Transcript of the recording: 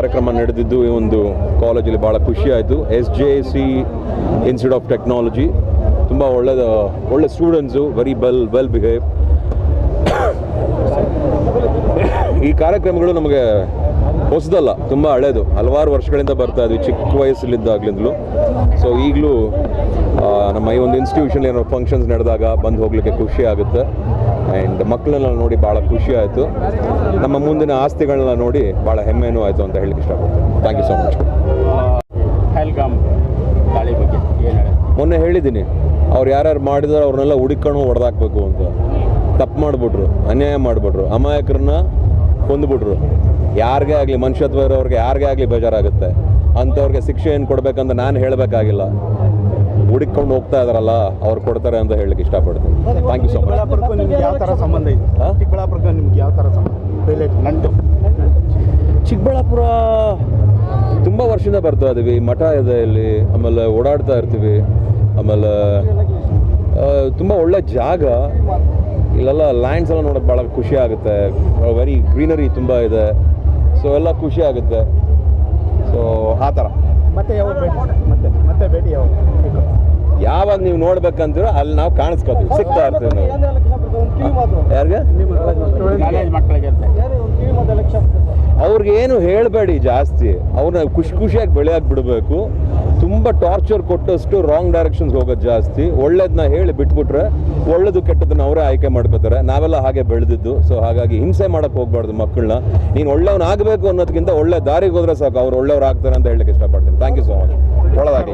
ಕಾರ್ಯಕ್ರಮ ನಡೆದಿದ್ದು ಈ ಒಂದು ಕಾಲೇಜಲ್ಲಿ ಭಾಳ ಖುಷಿ ಆಯಿತು. SJC ಇನ್ಸ್ಟಿಟ್ಯೂಟ್ ಆಫ್ ಟೆಕ್ನಾಲಜಿ ತುಂಬ ಒಳ್ಳೆ ಸ್ಟೂಡೆಂಟ್ಸು, ವೆರಿ ವೆಲ್ ಬಿಹೇವ್. ಈ ಕಾರ್ಯಕ್ರಮಗಳು ನಮಗೆ ಹೊಸದಲ್ಲ, ತುಂಬ ಹಳೇದು, ಹಲವಾರು ವರ್ಷಗಳಿಂದ ಬರ್ತಾ ಇದ್ವಿ ಚಿಕ್ಕ ವಯಸ್ಸಲ್ಲಿದ್ದಾಗಲಿಂದಲೂ. ಸೊ ಈಗಲೂ ನಮ್ಮ ಈ ಒಂದು ಇನ್ಸ್ಟಿಟ್ಯೂಷನ್ ಏನೋ ಫಂಕ್ಷನ್ಸ್ ನಡೆದಾಗ ಬಂದು ಹೋಗಲಿಕ್ಕೆ ಖುಷಿ ಆಗುತ್ತೆ. ಆ್ಯಂಡ್ ಮಕ್ಕಳನ್ನ ನೋಡಿ ಭಾಳ ಖುಷಿ ಆಯಿತು. ನಮ್ಮ ಮುಂದಿನ ಆಸ್ತಿಗಳನ್ನ ನೋಡಿ ಭಾಳ ಹೆಮ್ಮೆನೂ ಆಯಿತು ಅಂತ ಹೇಳಲಿಕ್ಕೆ ಇಷ್ಟಪಡ್ತೀನಿ. Thank you so much. Pahalgam ದಾಳಿ ಬಗ್ಗೆ ಏನು ಹೇಳಿ? ಮೊನ್ನೆ ಹೇಳಿದ್ದೀನಿ, ಅವ್ರು ಯಾರ್ಯಾರು ಮಾಡಿದಾರೋ ಅವ್ರನ್ನೆಲ್ಲ ಹುಡುಕೊಂಡು ಹೊಡೆದಾಕ್ಬೇಕು ಅಂತ. ತಪ್ಪು ಮಾಡಿಬಿಟ್ರು, ಅನ್ಯಾಯ ಮಾಡಿಬಿಟ್ರು, ಅಮಾಯಕರನ್ನ ಕೊಂದುಬಿಟ್ರು. ಯಾರಿಗೇ ಆಗಲಿ, ಮನುಷ್ಯತ್ವ ಇರೋರಿಗೆ ಯಾರಿಗೇ ಆಗಲಿ ಬೇಜಾರಾಗುತ್ತೆ. ಅಂಥವ್ರಿಗೆ ಶಿಕ್ಷೆ ಏನು ಕೊಡಬೇಕಂತ ನಾನು ಹೇಳಬೇಕಾಗಿಲ್ಲ. ಹುಡುಕೊಂಡು ಹೋಗ್ತಾ ಇದಾರಲ್ಲ, ಅವ್ರು ಕೊಡ್ತಾರೆ ಅಂತ ಹೇಳಲಿಕ್ಕೆ ಇಷ್ಟಪಡ್ತೀನಿ. Thank you so much. ಚಿಕ್ಕಬಳ್ಳಾಪುರಕ್ಕೂ ನಿಮ್ಗೆ ಯಾವ ಥರ ಸಂಬಂಧ ಇದೆ? ಚಿಕ್ಕಬಳ್ಳಾಪುರಕ್ಕೂ ನಿಮ್ಗೆ ಯಾವ ಥರ ಸಂಬಂಧ? ನಂಟು ಚಿಕ್ಕಬಳ್ಳಾಪುರ ತುಂಬ ವರ್ಷದಿಂದ ಬರ್ತಾ ಇದ್ದೀವಿ. ಮಠ ಇದೆ ಇಲ್ಲಿ, ಆಮೇಲೆ ಓಡಾಡ್ತಾ ಇರ್ತೀವಿ. ಆಮೇಲೆ ತುಂಬ ಒಳ್ಳೆ ಜಾಗ ಇಲ್ಲೆಲ್ಲ. ಲ್ಯಾಂಡ್ಸ್ ಎಲ್ಲ ನೋಡೋಕ್ಕೆ ಭಾಳ ಖುಷಿ ಆಗುತ್ತೆ. ವೆರಿ ಗ್ರೀನರಿ ತುಂಬ ಇದೆ. ಸೊ ಎಲ್ಲ ಖುಷಿ ಆಗುತ್ತೆ. ಸೊ ಆ ಥರ. ಮತ್ತೆ ಯಾವಾಗ ಭೇಟಿ? ಮತ್ತೆ ಭೇಟಿ ಯಾವಾಗ ನೀವು ನೋಡ್ಬೇಕಂತೀರೋ ಅಲ್ಲಿ ನಾವು ಕಾಣಿಸ್ಕೋತೀವಿ, ಸಿಗ್ತಾ ಇರ್ತೀವಿ ನಾವು. ಯಾರಿಗೆ? ಮಕ್ಕಳಿಗೆ ಅವ್ರಿಗೆ ಏನು ಹೇಳಬೇಡಿ ಜಾಸ್ತಿ. ಅವ್ರನ್ನ ಖುಷಿಯಾಗಿ ಬೆಳೆಯೋಕೆ ಬಿಡಬೇಕು. ತುಂಬ ಟಾರ್ಚರ್ ಕೊಟ್ಟಷ್ಟು ರಾಂಗ್ ಡೈರೆಕ್ಷನ್ಸ್ ಹೋಗೋದು ಜಾಸ್ತಿ. ಒಳ್ಳೇದನ್ನ ಹೇಳಿ ಬಿಟ್ಬಿಟ್ರೆ ಒಳ್ಳೇದು ಕೆಟ್ಟದನ್ನ ಅವರೇ ಆಯ್ಕೆ ಮಾಡ್ಕೋತಾರೆ. ನಾವೆಲ್ಲ ಹಾಗೆ ಬೆಳೆದಿದ್ದು. ಸೊ ಹಾಗಾಗಿ ಹಿಂಸೆ ಮಾಡೋಕ್ಕೆ ಹೋಗ್ಬಾರ್ದು ಮಕ್ಕಳನ್ನ. ನೀನು ಒಳ್ಳೆಯವನಾಗಬೇಕು ಅನ್ನೋದಕ್ಕಿಂತ ಒಳ್ಳೆ ದಾರಿಗೆ ಹೋದ್ರೆ ಸಾಕು, ಅವ್ರು ಒಳ್ಳೆಯವ್ರು ಆಗ್ತಾರೆ ಅಂತ ಹೇಳಲಿಕ್ಕೆ ಇಷ್ಟಪಡ್ತೀನಿ. Thank you so much. ಒಳ್ಳೆದಾಗಿ.